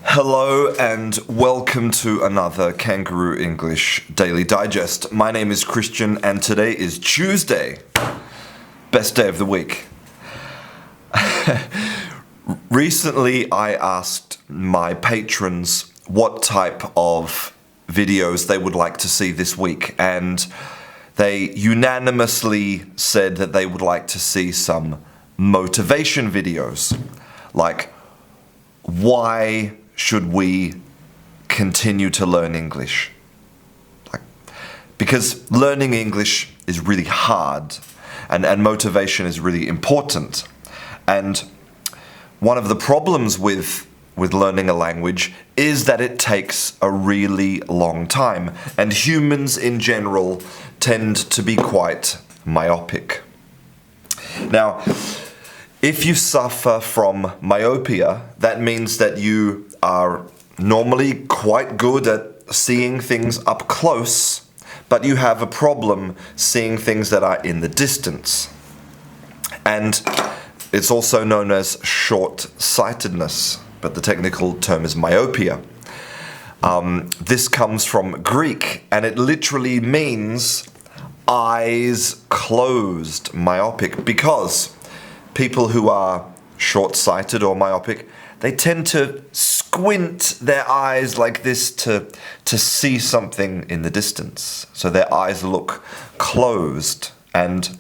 Hello and welcome to another Canguro English Daily Digest. My name is Christian and today is Tuesday. Best day of the week. Recently I asked my patrons what type of videos they would like to see this week, and they unanimously said that they would like to see some motivation videos, like why should we continue to learn English? Because learning English is really hard and motivation is really important. And one of the problems with learning a language is that it takes a really long time. And humans in general tend to be quite myopic. Now, if you suffer from myopia, that means that you are normally quite good at seeing things up close, but you have a problem seeing things that are in the distance. And it's also known as short-sightedness, but the technical term is myopia. This comes from Greek, and it literally means eyes closed, myopic, because people who are short-sighted or myopic, they tend to squint their eyes like this to see something in the distance. So their eyes look closed. And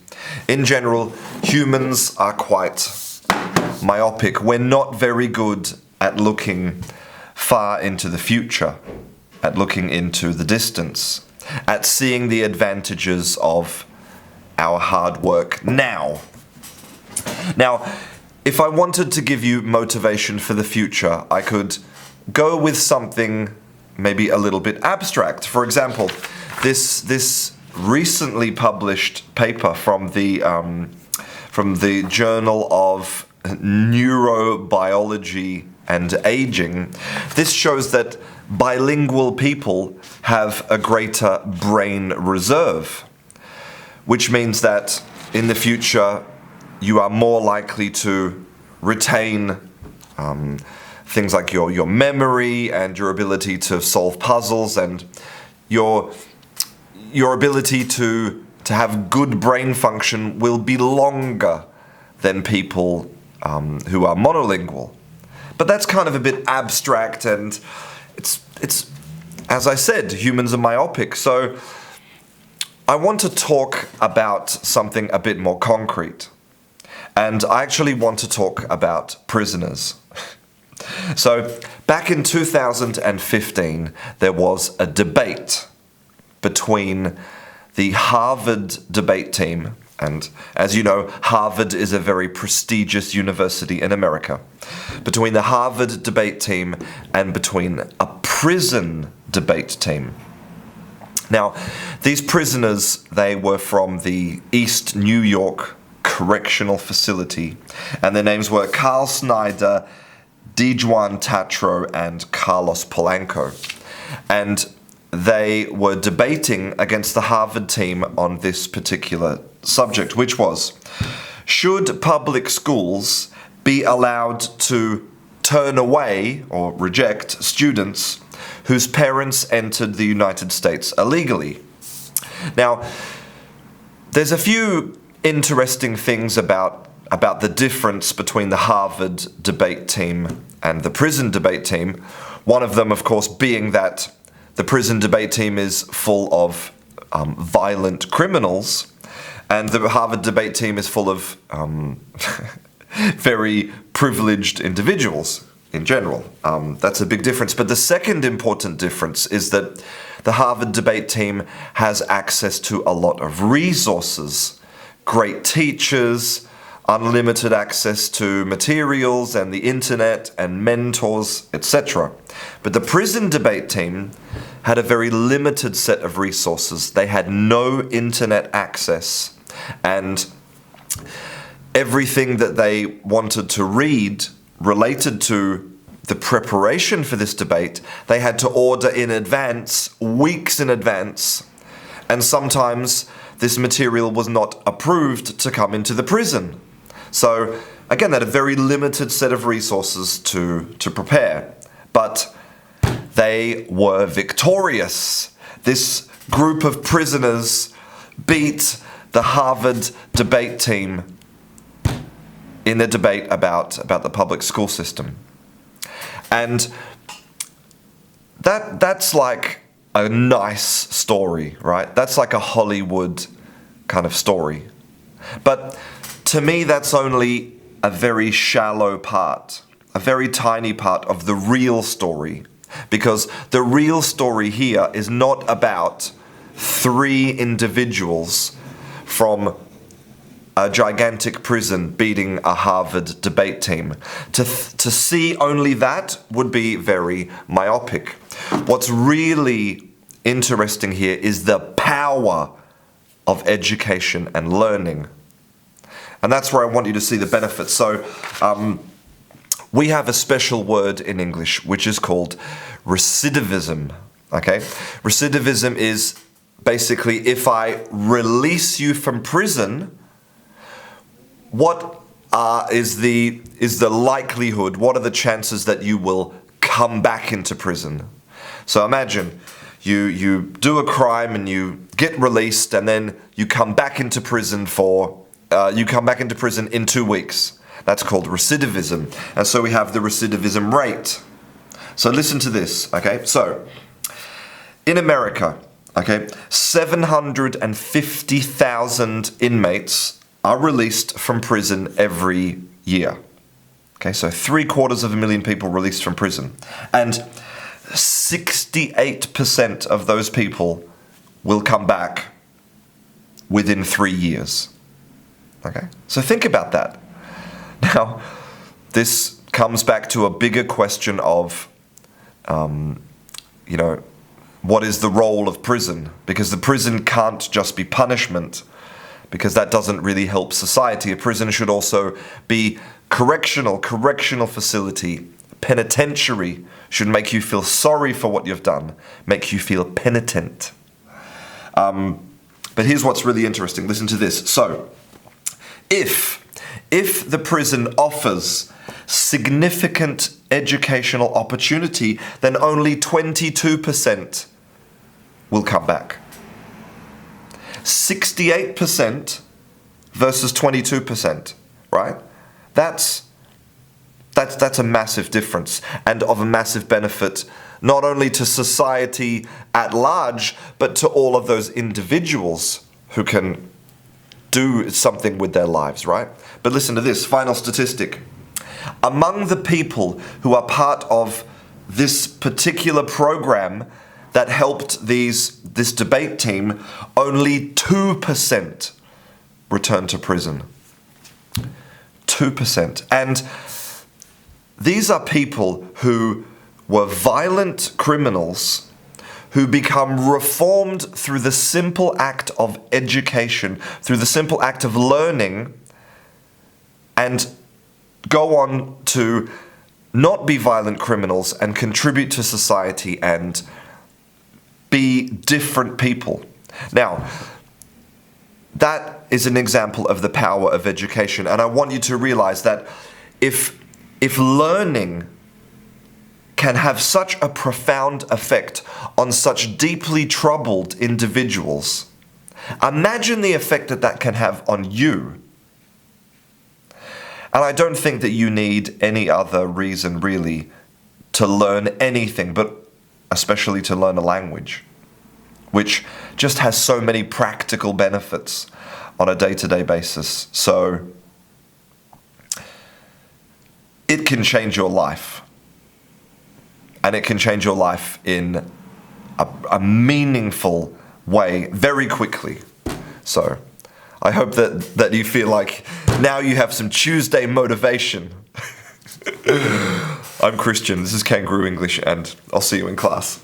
in general, humans are quite myopic. We're not very good at looking far into the future, at looking into the distance, at seeing the advantages of our hard work now. Now, if I wanted to give you motivation for the future, I could go with something maybe a little bit abstract. For example, this recently published paper from the Journal of Neurobiology and Aging, this shows that bilingual people have a greater brain reserve, which means that in the future you are more likely to retain things like your memory and your ability to solve puzzles, and your ability to have good brain function will be longer than people who are monolingual. But that's kind of a bit abstract, and it's as I said, humans are myopic. So I want to talk about something a bit more concrete. And I actually want to talk about prisoners. So, back in 2015, there was a debate between the Harvard debate team, and as you know, Harvard is a very prestigious university in America, between the Harvard debate team and between a prison debate team. Now, these prisoners, they were from the East New York Correctional Facility, and their names were Carl Snyder, Dijuan Tatro, and Carlos Polanco. And they were debating against the Harvard team on this particular subject, which was, should public schools be allowed to turn away or reject students whose parents entered the United States illegally? Now, there's a few interesting things about the difference between the Harvard debate team and the prison debate team. One of them, of course, being that the prison debate team is full of violent criminals, and the Harvard debate team is full of very privileged individuals in general. That's a big difference. But the second important difference is that the Harvard debate team has access to a lot of resources. Great teachers, unlimited access to materials and the internet and mentors, etc. But the prison debate team had a very limited set of resources. They had no internet access, and everything that they wanted to read related to the preparation for this debate, they had to order in advance, weeks in advance, and sometimes this material was not approved to come into the prison. So again, they had a very limited set of resources to prepare. but they were victorious. This group of prisoners beat the Harvard debate team in the debate about the public school system. And that's like a nice story, right? That's like a Hollywood kind of story. But to me, that's only a very shallow part, a very tiny part of the real story. Because the real story here is not about 3 individuals from a gigantic prison beating a Harvard debate team. To see only that would be very myopic. What's really interesting here is the power of education and learning. And that's where I want you to see the benefits. So we have a special word in English which is called recidivism. Okay? Recidivism is basically, if I release you from prison, what is the likelihood, what are the chances that you will come back into prison? So imagine you do a crime and you get released, and then you come back into prison in 2 weeks. That's called recidivism. And so we have the recidivism rate. So listen to this, okay? So in America, okay, 750,000 inmates are released from prison every year. Okay, so 750,000 people released from prison. And 68% of those people will come back within 3 years. Okay, so think about that. Now, this comes back to a bigger question of, what is the role of prison? Because the prison can't just be punishment, because that doesn't really help society. A prison should also be correctional facility. Penitentiary should make you feel sorry for what you've done, make you feel penitent. But here's what's really interesting. Listen to this. So, if the prison offers significant educational opportunity, then only 22% will come back. 68% versus 22%, right? That's a massive difference, and of a massive benefit not only to society at large, but to all of those individuals who can do something with their lives, right? But listen to this, final statistic. Among the people who are part of this particular program that helped this debate team, only 2% returned to prison. 2%. And these are people who were violent criminals who become reformed through the simple act of education, through the simple act of learning, and go on to not be violent criminals and contribute to society and be different people. Now, that is an example of the power of education, and I want you to realize that if learning can have such a profound effect on such deeply troubled individuals, imagine the effect that can have on you. And I don't think that you need any other reason really to learn anything, but especially to learn a language, which just has so many practical benefits on a day-to-day basis. So it can change your life. And it can change your life in a meaningful way very quickly. So I hope that you feel like now you have some Tuesday motivation. I'm Christian, this is Canguro English, and I'll see you in class.